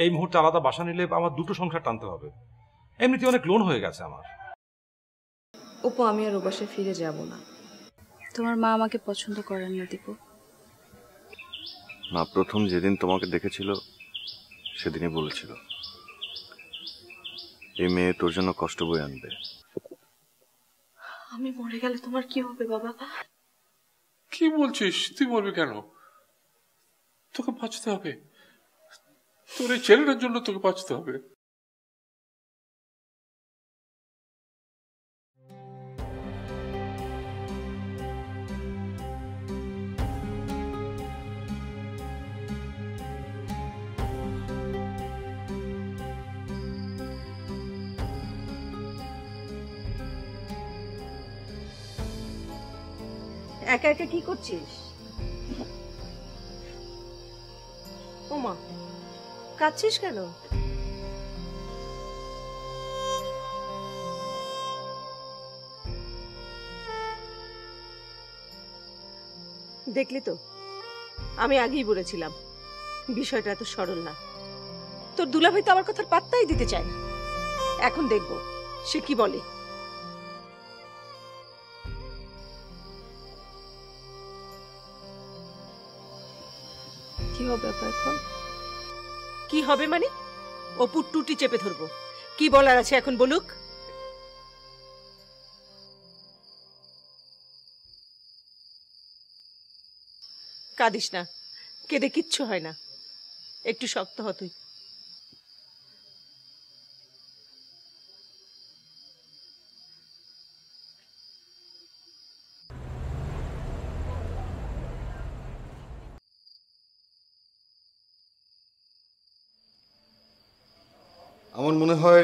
এই মুহূর্তে আলাদা বাসা নিলে আমার দুটো সংসার টানতে হবে। এমনিতে অনেক লোন হয়ে গেছে আমার। অপু, আমি আর ও বাসায় ফিরে যাব না। তোমার মা আমাকে পছন্দ করেন না দীপু। মা প্রথম যেদিন তোমাকে দেখেছিল সেদিনই বলেছিল এই মেয়ে তোর জন্য কষ্ট বয়ে আনবে। আমি মরে গেলে তোমার কি হবে বাবা? কি বলছিস? তুই মরবি কেন? তোকে বাঁচতে হবে, তোর এই ছেলেটার জন্য তোকে বাঁচতে হবে। একা একা কি করছিস? ওমা, কাঁদছিস কেন? দেখলি তো, আমি আগেই বলেছিলাম বিষয়টা এত সরল না। তোর দুলাভাই তো আমার কথার পাত্তাই দিতে চায় না। এখন দেখবো সে কি বলে। কি হবে আপা এখন? কি হবে মানে? অপুর টুটি চেপে ধরবো। কি বলার আছে এখন বলুক। কাঁদিস না, কেঁদে কিচ্ছু হয় না। একটু শক্ত হ তুই। আমার মনে হয়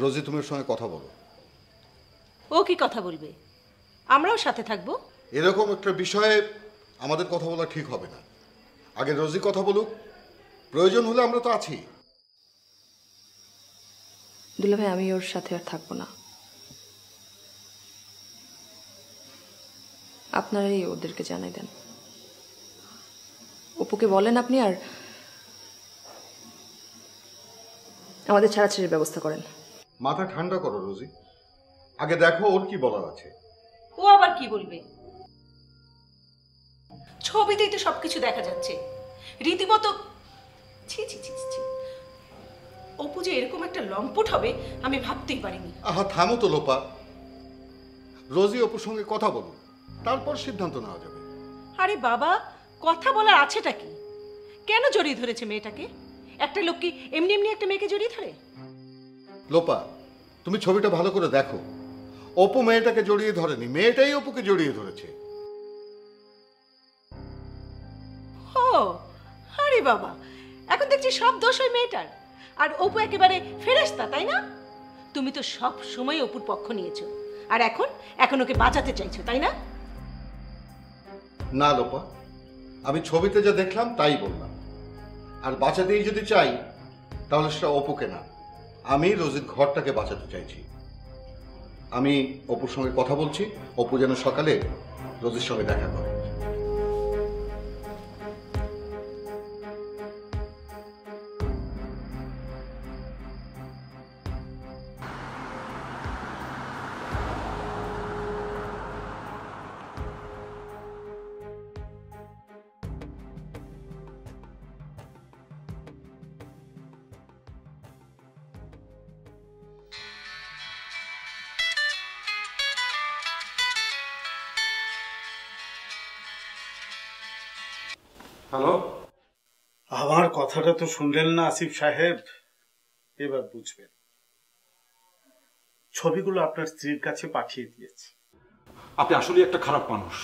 রোজি তুমি ওর সঙ্গে কথা বলো। ও কি কথা বলবে? আমরাও সাথে থাকবো। এরকম একটা বিষয়ে আমাদের কথা বলা ঠিক হবে না। আগে রোজি কথা বলুক, প্রয়োজন হলে আমরা তো আছি। দুলাভাই, আমি ওর সাথে আর থাকবো না। আপনারাই ওদেরকে জানাই দেন। অপুকে বলেন আপনি, আর আমাদের ছাড়াছাড়ির ব্যবস্থা করেন। মাথা ঠান্ডা করো রোজি, আগে দেখো ওর কি বলার আছে। ও আবার কি বলবে? ছবিতেই তো সবকিছু দেখা যাচ্ছে রীতিমতো। ছি ছি ছি ছি, অপু যে এরকম একটা লম্পট হবে আমি ভাবতেই পারিনি। আহা থামো তো লোপা, রোজি অপুর সঙ্গে কথা বলো, তারপর সিদ্ধান্ত নেওয়া যাবে। আরে বাবা, কথা বলার আছেটা কি? কেন জড়িয়ে ধরেছে মেয়েটাকে? একটা লোক কি এমনি এমনি একটা মেয়েকে জড়িয়ে ধরে? লোপা, তুমি ছবিটা ভালো করে দেখো। অপু মেয়েটাকে জড়িয়ে ধরেনি, মেয়েটাই অপুকে জড়িয়ে ধরেছে। ও আরে বাবা, এখন দেখছি সব দোষ ওই মেয়েটার। আর অপু একেবারে ফেরেশতা, তাই না? তুমি তো সব সময় অপুর পক্ষ নিয়েছো, আর এখন ওকে বাঁচাতে চাইছো, তাই না? না লোপা, আমি ছবিতে যা দেখলাম তাই বললাম। আর বাঁচাতেই যদি চাই তাহলে সেটা অপুকে না, আমি রোজির ঘরটাকে বাঁচাতে চাইছি। আমি অপুর সঙ্গে কথা বলছি, অপু যেন সকালে রোজির সঙ্গে দেখা করে। হ্যালো, আমার কথাটা তো শুনলেন না আসিফ সাহেব? এবার বুঝবেন। ছবিগুলো আপনার স্ত্রীর কাছে পাঠিয়ে দিয়েছি। আপনি আসলে একটা খারাপ মানুষ।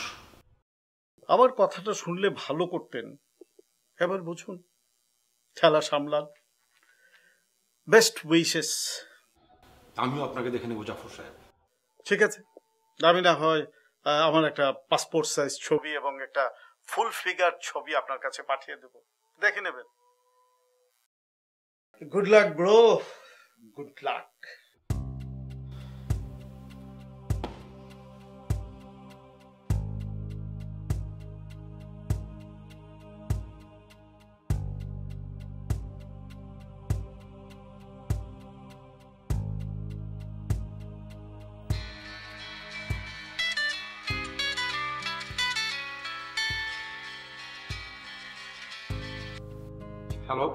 আমার কথাটা শুনলে ভালো করতেন। এবার বুঝুন, খেলা সামলান। Best wishes. আমিও আপনাকে দেখে নেব জাফর সাহেব। ঠিক আছে, আমি না হয় আমার একটা পাসপোর্ট সাইজ ছবি এবং একটা ফুল ফিগার ছবি আপনার কাছে পাঠিয়ে দেব, দেখে নেবেন। Good luck bro, good luck. Hello,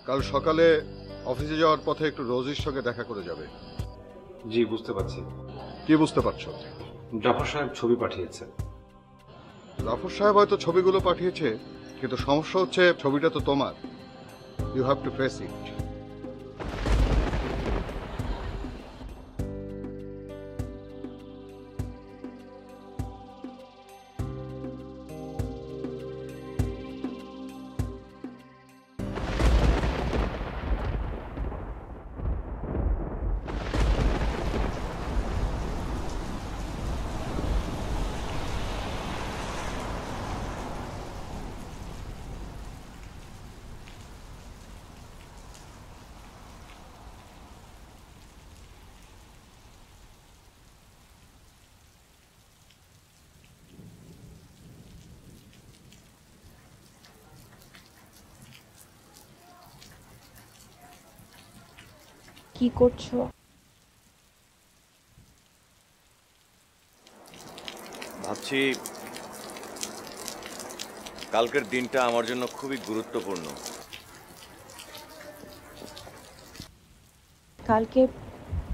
কাল সকালে অফিসে যাওয়ার পথে একটু রোজির সঙ্গে দেখা করে যাবে। জি বুঝতে পারছি। কি বুঝতে পারছো? জাফর সাহেব ছবি পাঠিয়েছে। জাফর সাহেব হয়তো ছবিগুলো পাঠিয়েছে, কিন্তু সমস্যা হচ্ছে ছবিটা তো তোমার। You have to face it. কি করছো? ভাবছি কালকের দিনটা আমার জন্য খুবই গুরুত্বপূর্ণ। কালকে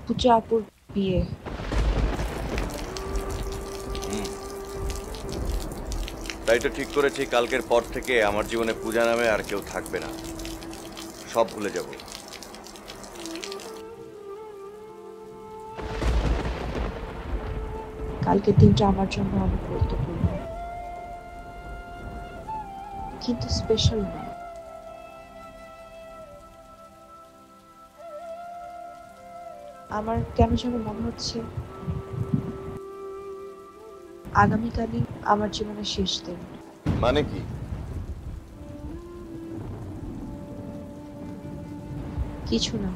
পূজা আপুর বিয়ে। তাই তো ঠিক করেছি কালকের পর থেকে আমার জীবনে পূজা নামে আর কেউ থাকবে না, সব ভুলে যাব। কালকের দিনটা আমার জন্য অনেক গুরুত্বপূর্ণ, কিন্তু স্পেশাল না। আমার কেন যেন মনে হচ্ছে আগামীকালই আমার জীবনের শেষ দিন। মানে কি? কিছু না।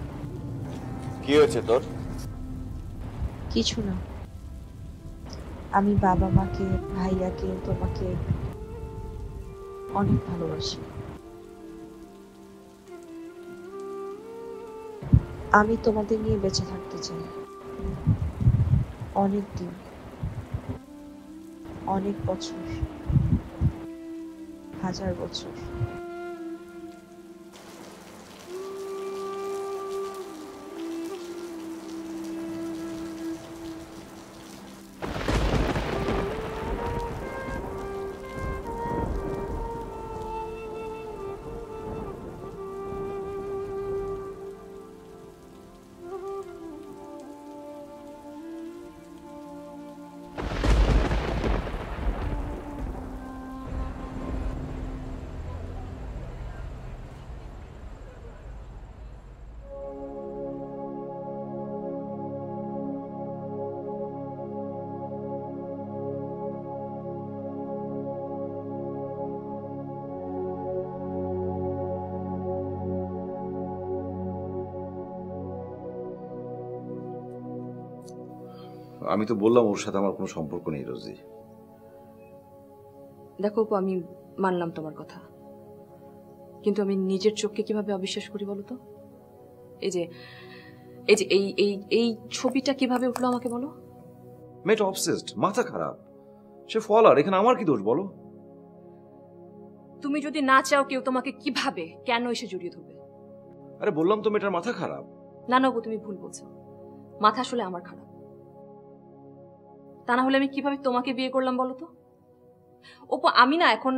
কি হয়েছে তোর? কিছু না। আমি বাবা মাকে, ভাইয়াকে, তোমাকে অনেক ভালোবাসি। আমি তোমাদের নিয়ে বেঁচে থাকতে চাই অনেক দিন, অনেক বছর, 1000 বছর। আমি তো বললাম ওর সাথে আমার কোনো সম্পর্ক নেই রোজি। দেখো অপু, আমি মানলাম তোমার কথা, কিন্তু আমি নিজের চোখকে কিভাবে অবিশ্বাস করি বলো তো? এই যে এই যে এই এই এই ছবিটা কিভাবে উঠলো আমাকে বলো? মেয়েটা অবসেসড, মাথা খারাপ, সে ফলার। এখানে আমার কি দোষ বলো? তুমি যদি না চাও কেউ তোমাকে কিভাবে কেন এসে জড়িয়ে ধরবে? আরে বললাম তো মেয়েটার মাথা খারাপ। না না অপু, তুমি ভুল বলছো। মাথা আসলে আমার খারাপ। তা না হলে আমি কিভাবে তোমাকে বিয়ে করলাম বলো তো? অপু, আমি না এখন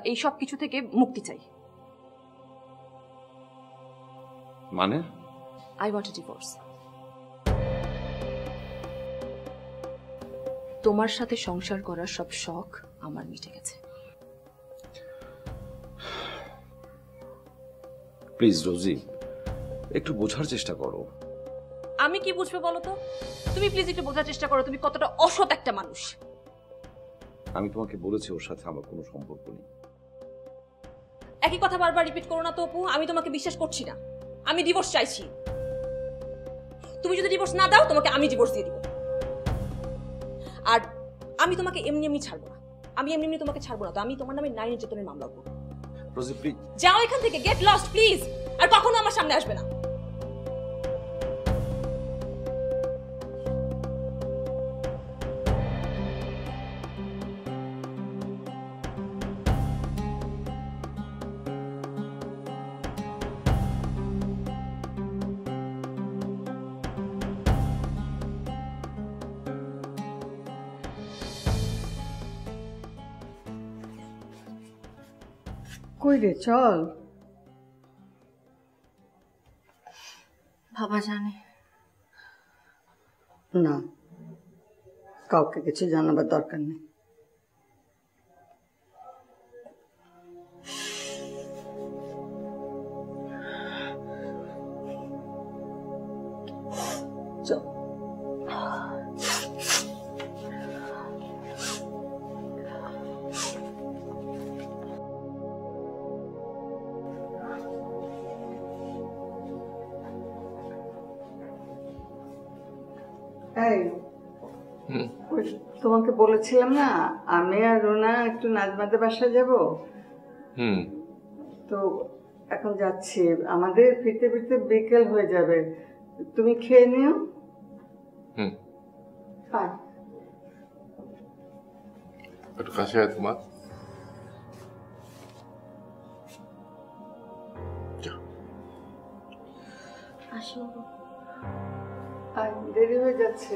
এই সব কিছু থেকে মুক্তি চাই। মানে? I want a divorce. তোমার সাথে সংসার করার সব শখ আমার মিটে গেছে। প্লিজ রোজি, একটু বোঝার চেষ্টা করো। আমি কি বুঝবো বলো তো? তুমি প্লিজ একটু বোঝার চেষ্টা করো তুমি কতটা অসৎ একটা মানুষ। আমি তোমাকে বলেছি ওর সাথে আমার কোনো সম্পর্ক নেই। একই কথা বারবার রিপিট করো না তো অপু, আমি তোমাকে বিশ্বাস করছি না। আমি ডিভোর্স চাইছি। তুমি যদি ডিভোর্স না দাও তোমাকে আমি ডিভোর্স দিয়ে দিব। আর আমি তোমাকে এমনি এমনি ছাড়বো না। আমি এমনি এমনি তোমাকে ছাড়বো না, তো আমি তোমার নামে নারী নির্যাতনের মামলা করবো। রোজি প্লিজ যাও এখান থেকে, গেট লস্ট প্লিজ। আর কখনো আমার সামনে আসবে না। কই রে চল। বাবা জানে? না, কাউকে কিছু জানাবার দরকার নেই। চল। এই, ওই তোমাকে বলেছিলাম না আমি আর রোনা একটু নাজমাদের বাসায় যাব। তো এখন যাচ্ছি, আমাদের ফিরতে ফিরতে বিকেল হয়ে যাবে। তুমি খেয়ে নিও। হ্যাঁ, একটু কাছে আয় তোমার। আসো। আর দেরি হয়ে যাচ্ছে।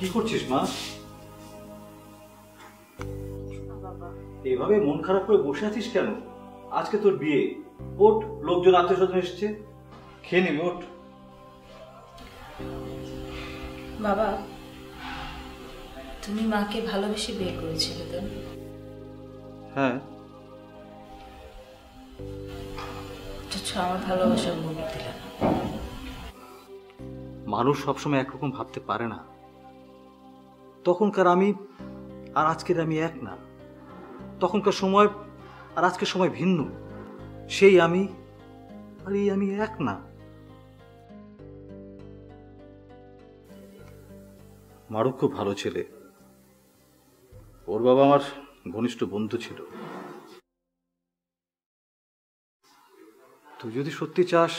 কি করছিস মা? এভাবে মন খারাপ করে বসে আছিস কেন? আজকে তোর বিয়ে, ওঠ, লোকজন আত্মীয় স্বজন এসছে, খেয়ে নিবি, ওঠ। বাবা, তুমি মাকে ভালোবেসে বিয়ে করেছিলে তো? হ্যাঁ। অথচ আমার ভালোবাসার মূল্য দিলে না। মানুষ সবসময় একরকম ভাবতে পারে না। তখনকার আমি আর আজকের আমি এক না। তখনকার সময় আর আজকের সময় ভিন্ন। সেই আমি আর এই আমি এক না। মারুফ খুব ভালো ছেলে। ওর বাবা আমার ঘনিষ্ঠ বন্ধু ছিল। তুই যদি সত্যি চাস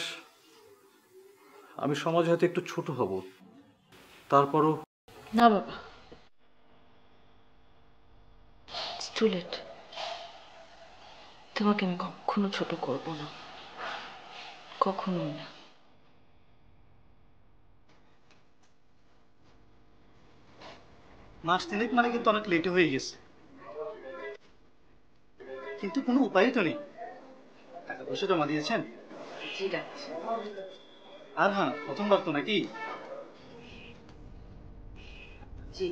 আমি সমাজে হয়তো একটু ছোট হব, তারপরও। না বাবা, ইটস টু লেট। তোমাকে আমি কখনো ছোট করব না, কখনোই না। মাস তিনেক মানে কিন্তু অনেক লেটে হয়ে গেছে, কিন্তু কোনো উপায় তো নেই। টাকা পয়সা জমা দিয়েছেন? আর হ্যাঁ, প্রথমবার তো নাকি? জি,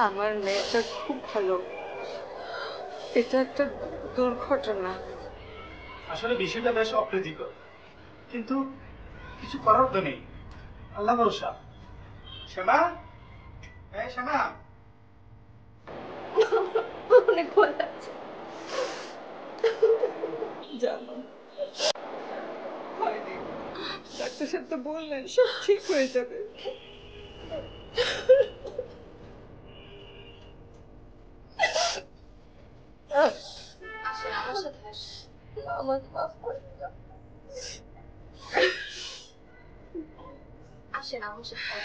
আমার মেয়েটা খুব ভালো। এটা একটা দুর্ঘটনা। আসলে বিষয়টা বেশ অপ্রীতিকর, কিন্তু কিছু করার তো নেই। আল্লাহ ভরসা। শ্যামা, এই শ্যামা। অনেক ভয় লাগছে। জানো, হয়নি। ডাক্তার সাহেব তো বললেন সব ঠিক হয়ে যাবে। আমাকে মাফ করে দাও। আসেন আমার সাথে।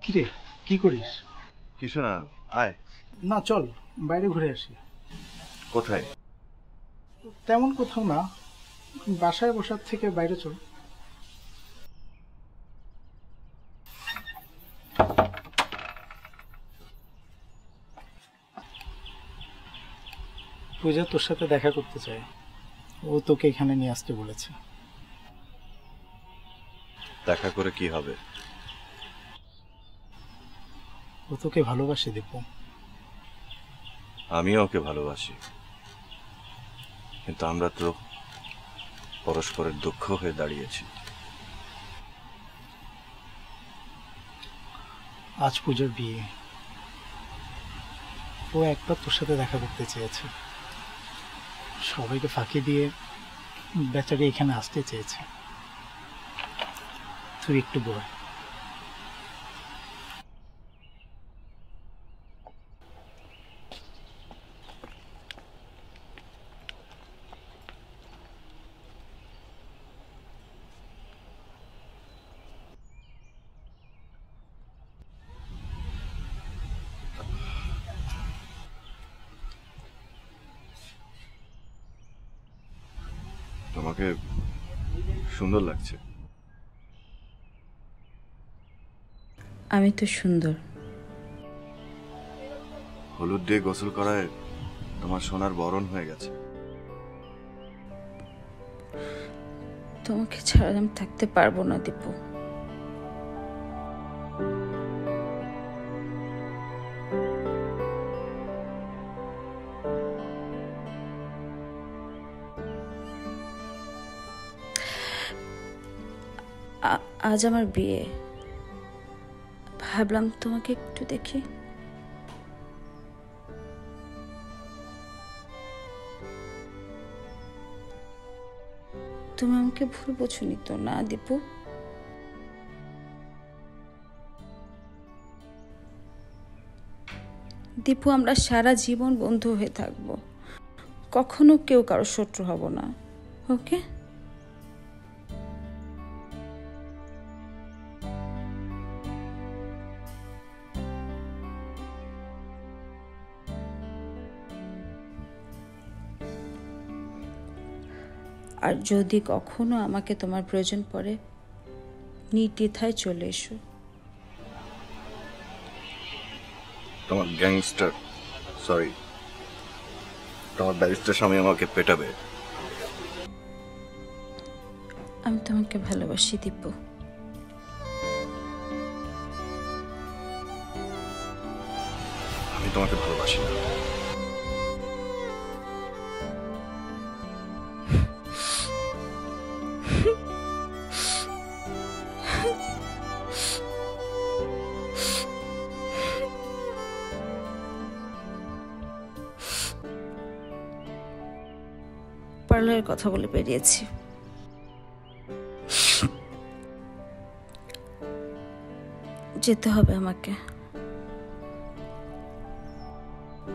কিরে, কি করিস? কিছু না, আয়। না চল বাইরে ঘুরে আসি। কোথায়? তেমন কোথাও না, বাসায় বসার থেকে বাইরে চল। পূজা তোর সাথে দেখা করতে চায়, ও তোকে এখানে নিয়ে আসতে বলেছে। দেখা করে কি হবে? ও তোকে ভালোবাসে দীপু। আমিও ওকে ভালোবাসি, কিন্তু আমরা তো পরস্পরের দুঃখ হয়ে দাঁড়িয়েছি। আজ পূজার বিয়ে, ও একবার তোর সাথে দেখা করতে চেয়েছে, সবাইকে ফাঁকি দিয়ে বেচারি এখানে আসতে চেয়েছে। তুই একটু বল। তোমাকে সুন্দর লাগছে। আমি তো সুন্দর। হলুদ দিয়ে গোসল করায় তোমার সোনার বরণ হয়ে গেছে। তোমাকে ছাড়া আমি থাকতে পারবো না দীপু। আজ আমার বিয়ে, ভাবলাম তোমাকে একটু দেখি। তুমি আমাকে ভুল বোঝনি তো না দীপু? দীপু, আমরা সারা জীবন বন্ধু হয়ে থাকবো, কখনো কেউ কারো শত্রু হব না, ওকে? আর যদি কখনো আমাকে তোমার প্রয়োজন পড়ে, নির্দ্বিধায় চলে এসো। তোমার গ্যাংস্টার, সরি, তোমার ব্যারিস্টার স্বামী আমাকে পেটাবে। আমি তোমাকে ভালোবাসি দীপু। আমি তোমাকে ভালোবাসি না। পার্লারের কথা বলে বেরিয়েছি। যেতে হবে আমাকে।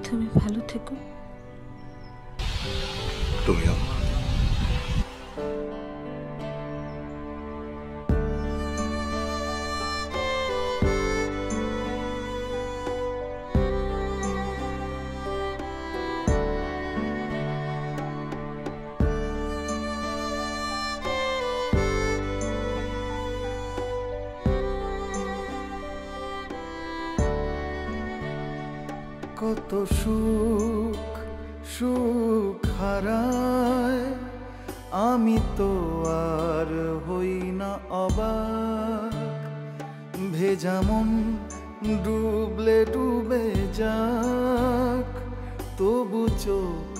তুমি ভালো থেকো। তুমিও। কত সুখ সুখ হারায়, আমি তো আর হই না অবাক। ভেজা মন ডুবলে ডুবে যাক, তবু চোখ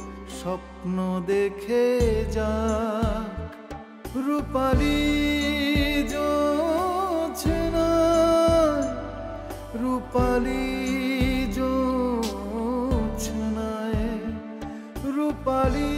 স্বপ্ন দেখে যাক। রূপালী জোছনা, রূপালী জোছনায়, রূপালী